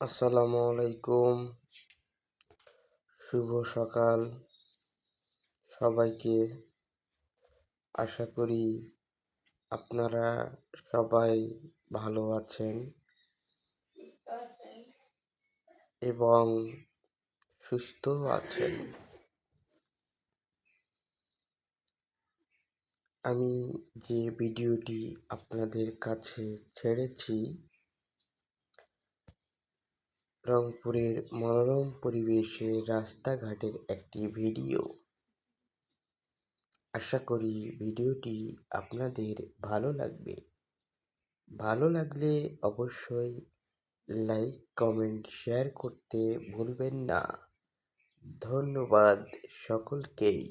আসসালামু আলাইকুম। শুভ সকাল সবাইকে। আশা করি আপনারা সবাই ভালো আছেন এবং সুস্থ আছেন। আমি যে ভিডিওটি আপনাদের কাছে ছেড়েছি, রংপুরের মনোরম পরিবেশে রাস্তাঘাটের একটি ভিডিও। আশা করি ভিডিওটি আপনাদের ভালো লাগবে। ভালো লাগলে অবশ্যই লাইক, কমেন্ট, শেয়ার করতে ভুলবেন না। ধন্যবাদ সকলকেই।